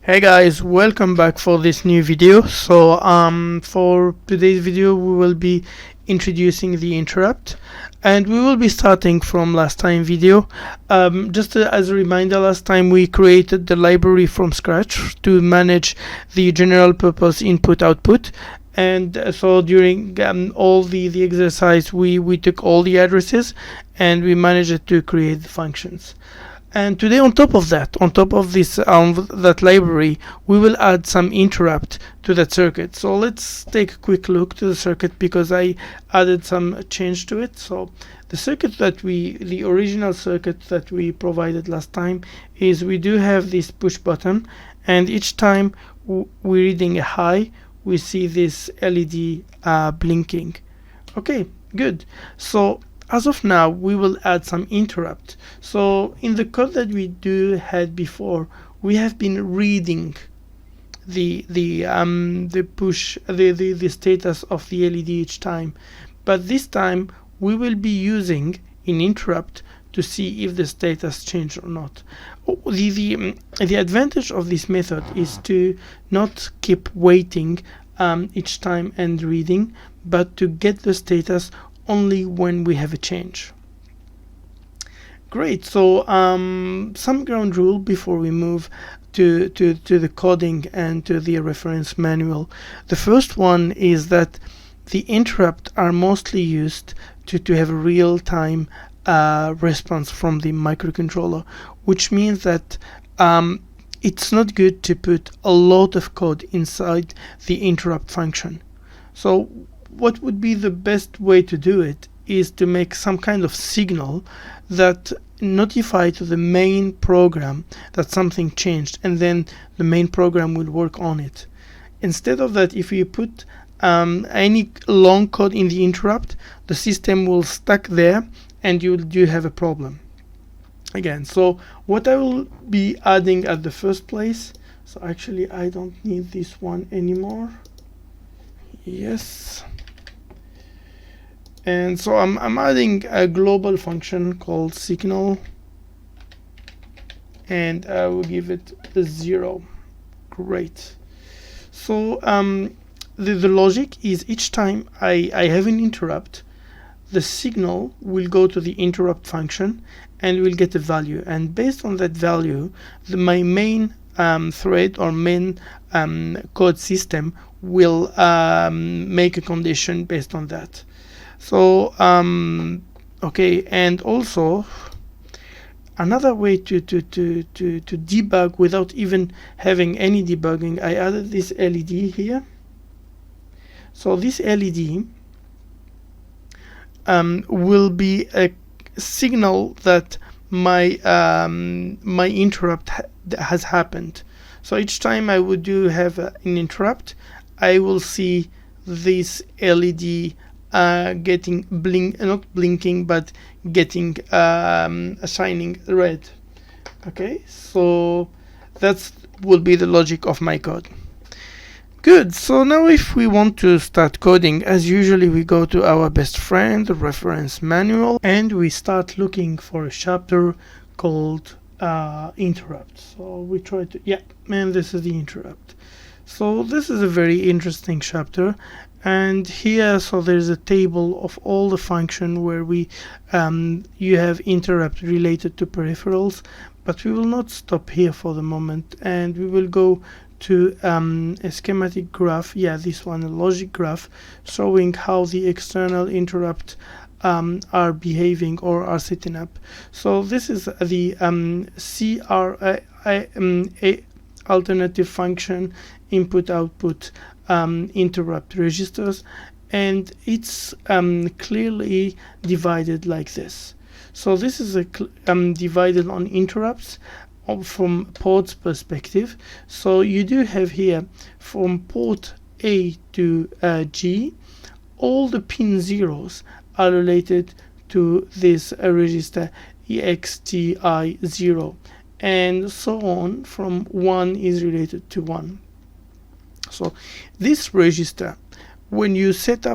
Hey guys, welcome back for this new video. For today's video we will be introducing the interrupt, and we will be starting from last time video. Just as a reminder, last time we created the library from scratch to manage the general purpose input output, and so during all the exercise we took all the addresses and we managed to create the functions. And today, on top of this that library, we will add some interrupt to that circuit. So let's take a quick look to the circuit because I added some change to it. So the circuit the original circuit that we provided last time is we do have this push button, and each time we're reading a high, we see this LED blinking. Okay, good. So as of now, we will add some interrupt. So in the code that we had before, we have been reading the status of the LED each time, but this time we will be using an interrupt to see if the status changed or not. The advantage of this method is to not keep waiting each time and reading, but to get the status only when we have a change. Great. So some ground rule before we move to the coding and to the reference manual. The first one is that the interrupt are mostly used to have a real-time response from the microcontroller, which means that it's not good to put a lot of code inside the interrupt function. So what would be the best way to do it is to make some kind of signal that notify to the main program that something changed, and then the main program will work on it. Instead of that, if you put any long code in the interrupt, the system will stuck there and you do have a problem again. So what I will be adding at the first place, so actually I don't need this one anymore. Yes. And so I'm adding a global function called signal, and I will give it a 0. Great. So the logic is each time I have an interrupt, the signal will go to the interrupt function and will get a value, and based on that value, my main thread or main code system will make a condition based on that. So okay, and also another way to debug without even having any debugging, I added this LED here. So this LED will be a signal that my my interrupt has happened. So each time I would have an interrupt, I will see this LED getting not blinking, but getting shining red. Okay, so that will be the logic of my code. Good. So now if we want to start coding, as usually we go to our best friend, the reference manual, and we start looking for a chapter called interrupt. So we try to, and this is the interrupt. So this is a very interesting chapter, and here so there's a table of all the function where we you have interrupt related to peripherals, but we will not stop here for the moment, and we will go to a schematic graph, this one, a logic graph showing how the external interrupt are behaving or are setting up. So this is the alternative function input output interrupt registers, and it's clearly divided like this. So this is divided on interrupts from ports perspective. So you do have here from port A to G, all the pin zeros are related to this register EXTI0, and so on, from 1 is related to 1. So this register, when you set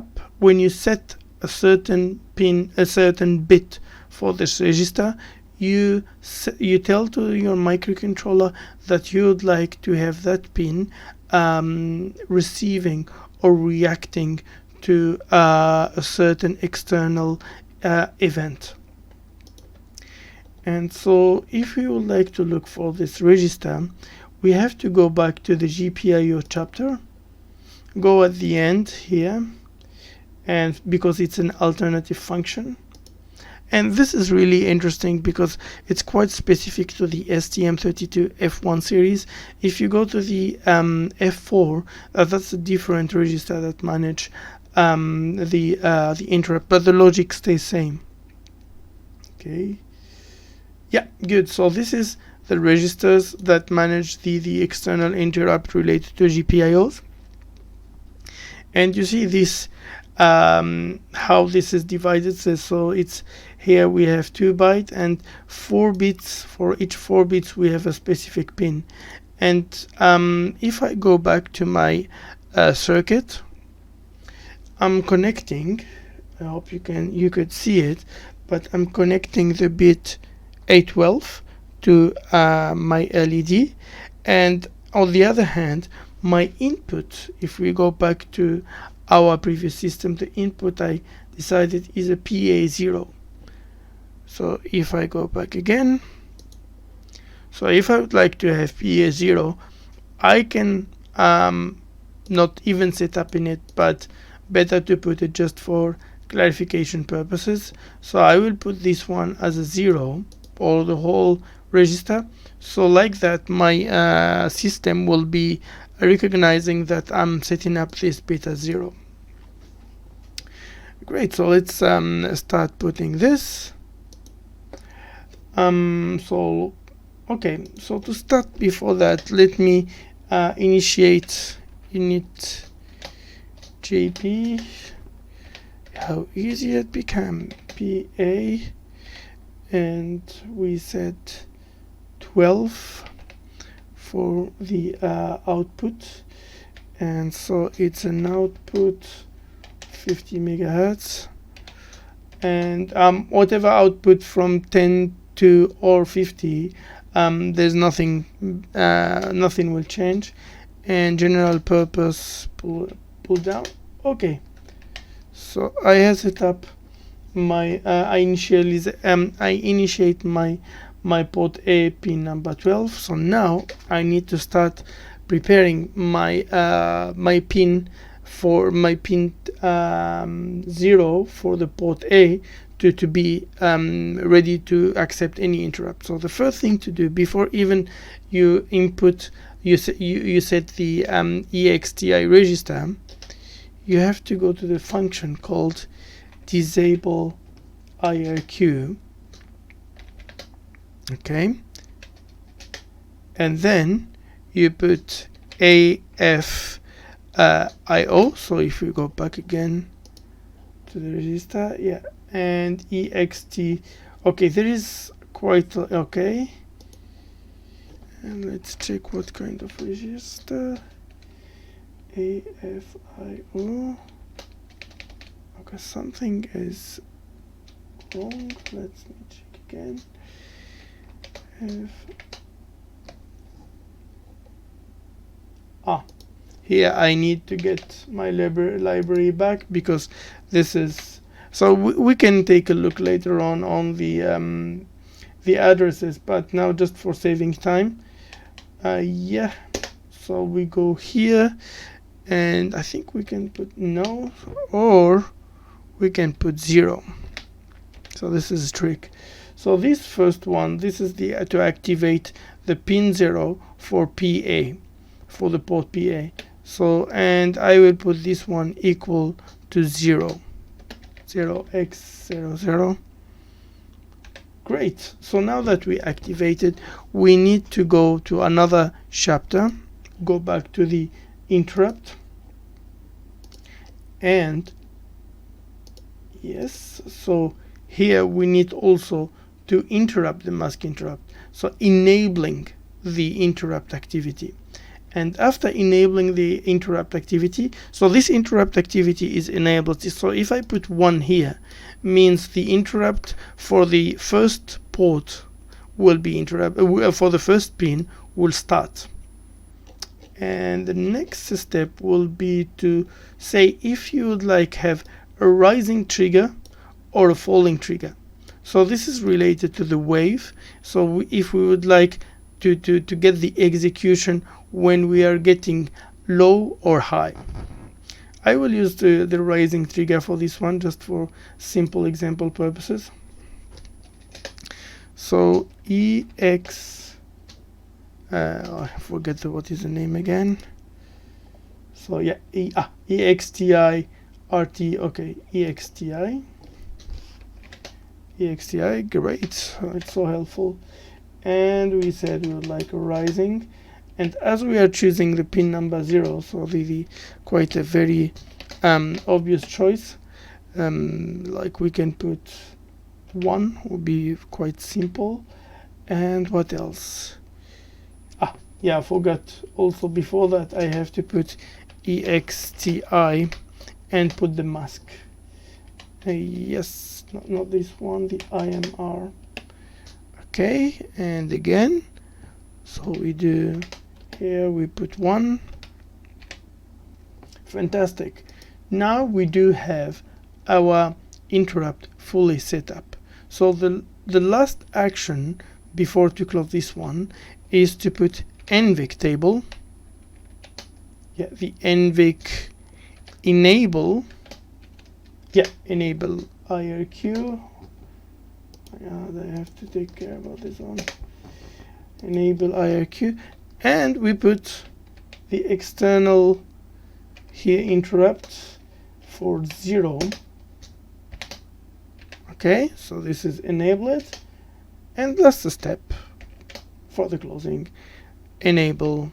a certain pin, a certain bit for this register, you tell to your microcontroller that you would like to have that pin receiving or reacting to a certain external event. And so if we would like to look for this register, we have to go back to the Gpio chapter, go at the end here, and because it's an alternative function. And this is really interesting because it's quite specific to the STM32F1 series. If you go to the F4, that's a different register that manage the interrupt, but the logic stays same. Okay. Yeah, good. So this is the registers that manage the external interrupt related to GPIOs. And you see this how this is divided. So it's here we have 2 bytes and 4 bits. For each 4 bits we have a specific pin. And if I go back to my circuit, I'm connecting, I hope you could see it, but I'm connecting the bit A12 to my LED, and on the other hand my input, if we go back to our previous system, the input I decided is a PA0. So if I go back again, so if I would like to have PA0, I can not even set up in it, but better to put it just for clarification purposes. So I will put this one as a 0 or the whole register. So like that my system will be recognizing that I'm setting up this bit as 0. Great, so let's start putting this. So okay, so to start, before that, let me initiate init JP. How easy it became. PA, and we set 12 for the output, and so it's an output 50 megahertz, and whatever output from 10 to or 50, there's nothing will change. And general purpose pull down. Okay, so I have set up my I initiate my port A pin number 12. So now I need to start preparing my my pin for my pin 0 for the port A to be ready to accept any interrupt. So the first thing to do before even you input, you set the EXTI register, you have to go to the function called disable IRQ. Okay, and then you put AF IO. So if we go back again to the register, yeah, and EXT. Okay, there is quite okay. And let's check what kind of register. AFIO. Okay, something is wrong. Let me check again. Here I need to get my library back, because this is, so we can take a look later on the addresses, but now just for saving time, yeah, so we go here, and I think we can put no, or we can put 0. So this is a trick. So this first one, this is the to activate the pin 0 for PA, for the port PA. So, and I will put this one equal to 0, 0x00. Great. So now that we activated, we need to go to another chapter, go back to the interrupt, and yes, so here we need also to interrupt the mask interrupt, so enabling the interrupt activity. And after enabling the interrupt activity, so this interrupt activity is enabled. So if I put 1 here, means the interrupt for the first port will be interrupted, for the first pin will start. And the next step will be to say if you would like have a rising trigger or a falling trigger. So this is related to the wave. So if we would like to get the execution when we are getting low or high, I will use the rising trigger for this one, just for simple example purposes. So I forget what is the name again. So yeah, EXTI RT. Okay, EXTI. Great, it's so helpful. And we said we would like a rising, and as we are choosing the pin number 0, so the quite a very obvious choice, like we can put 1, would be quite simple. And what else? Yeah, I forgot also before that I have to put EXTI and put the mask. Yes, not this one, the IMR. Okay, and again, so we do here, we put 1. Fantastic. Now we do have our interrupt fully set up. So the last action before to close this one is to put NVIC table. Yeah, the NVIC enable. Yeah, enable IRQ. Yeah, I have to take care about this one. Enable IRQ, and we put the external here interrupt for 0. Okay, so this is enabled, and last step for the closing, enable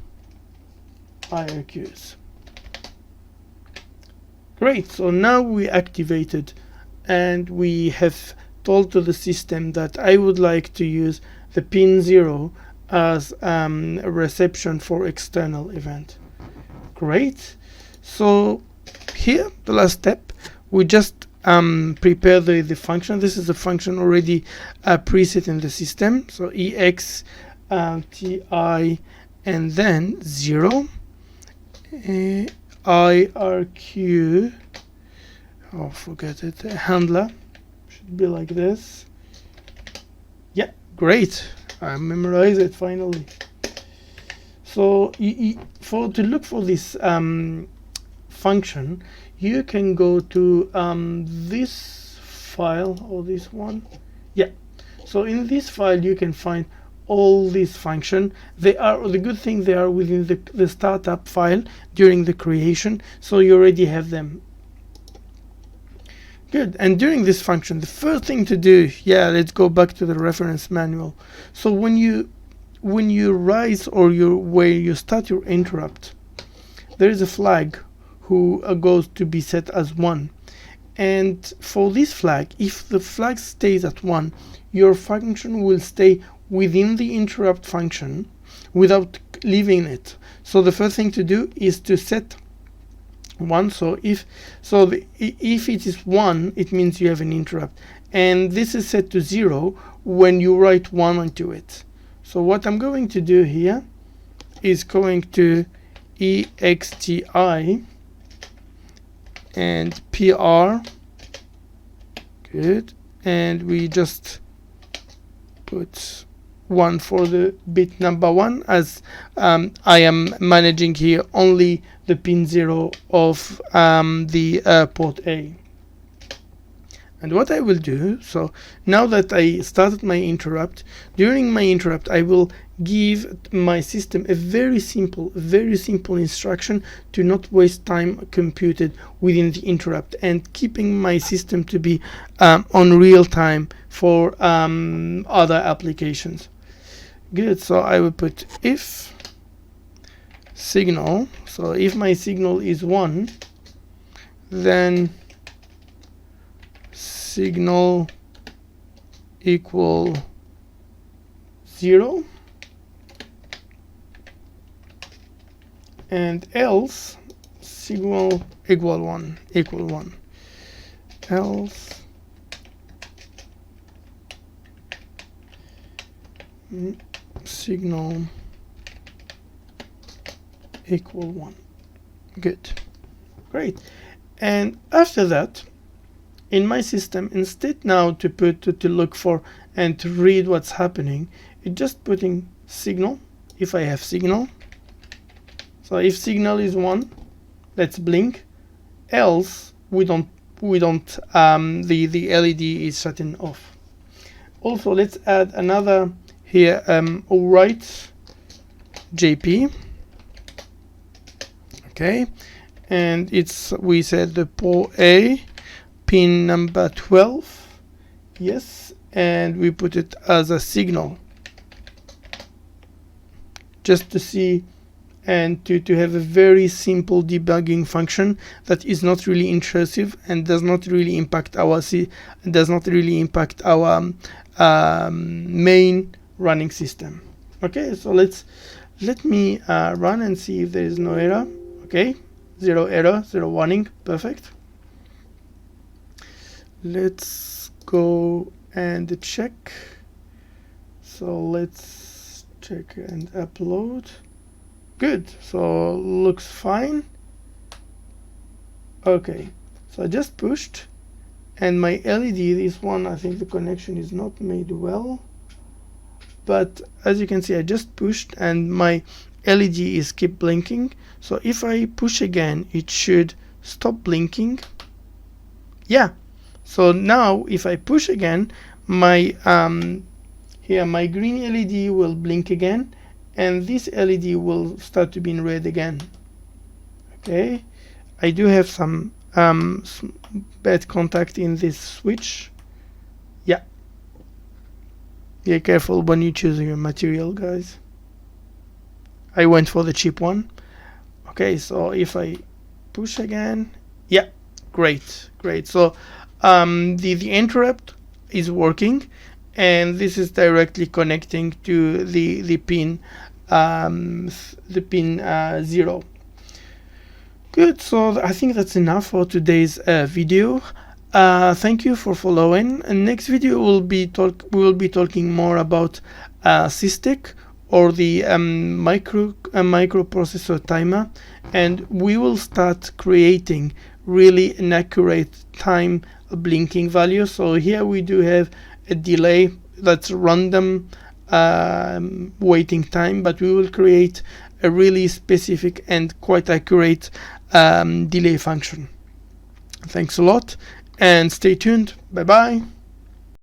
IRQs. Great, so now we activated and we have told to the system that I would like to use the pin 0 as a reception for external event. Great, so here the last step, we just prepare the function. This is the function already preset in the system. So EX TI and then 0 IRQ. Oh, forget it. Handler should be like this. Yeah, great. I memorized it finally. So to look for this function, you can go to this file or this one. Yeah. So in this file you can find all these functions. They are, the good thing, they are within the startup file during the creation, so you already have them. Good. And during this function, the first thing to do, yeah, let's go back to the reference manual. So when you rise or where you start your interrupt, there is a flag who goes to be set as 1. And for this flag, if the flag stays at 1, your function will stay within the interrupt function without leaving it. So the first thing to do is to set 1. So if it is 1, it means you have an interrupt, and this is set to 0 when you write 1 onto it. So what I'm going to do here is going to EXTI and PR. Good, and we just put 1 for the bit number 1, as I am managing here only the pin 0 of the port A. And what I will do, so now that I started my interrupt, during my interrupt I will give my system a very simple instruction to not waste time computed within the interrupt, and keeping my system to be on real time for other applications. Good, so I will put if signal, so if my signal is 1, then signal equal 0. and else signal equal 1 else signal equal 1. Good, great. And after that, in my system, instead now to look for and to read what's happening, it's just putting signal if I have signal. So if signal is 1, let's blink, else we don't the LED is shutting off. Also, let's add another here, write JP. Okay, and we said the port A, pin number 12, yes, and we put it as a signal, just to see and to have a very simple debugging function that is not really intrusive and does not really impact our main running system. Okay, so let me run and see if there is no error. Okay, 0 error, 0 warning, perfect. Let's go and check. So let's check and upload. Good, so looks fine. Okay, so I just pushed, and my LED, this one, I think the connection is not made well, but as you can see, I just pushed and my LED is keep blinking. So if I push again, it should stop blinking. Yeah, so now if I push again, my here my green LED will blink again, and this LED will start to be in red again. Okay, I do have some bad contact in this switch. Yeah, be careful when you choose your material, guys. I went for the cheap one. Okay, so if I push again, yeah, great. So the interrupt is working, and this is directly connecting to the pin 0. Good, so I think that's enough for today's video. Thank you for following. And next video we will be talking more about SysTech, or the microprocessor timer, and we will start creating really an accurate time blinking value. So here we do have a delay that's random waiting time, but we will create a really specific and quite accurate delay function. Thanks a lot and stay tuned. Bye bye.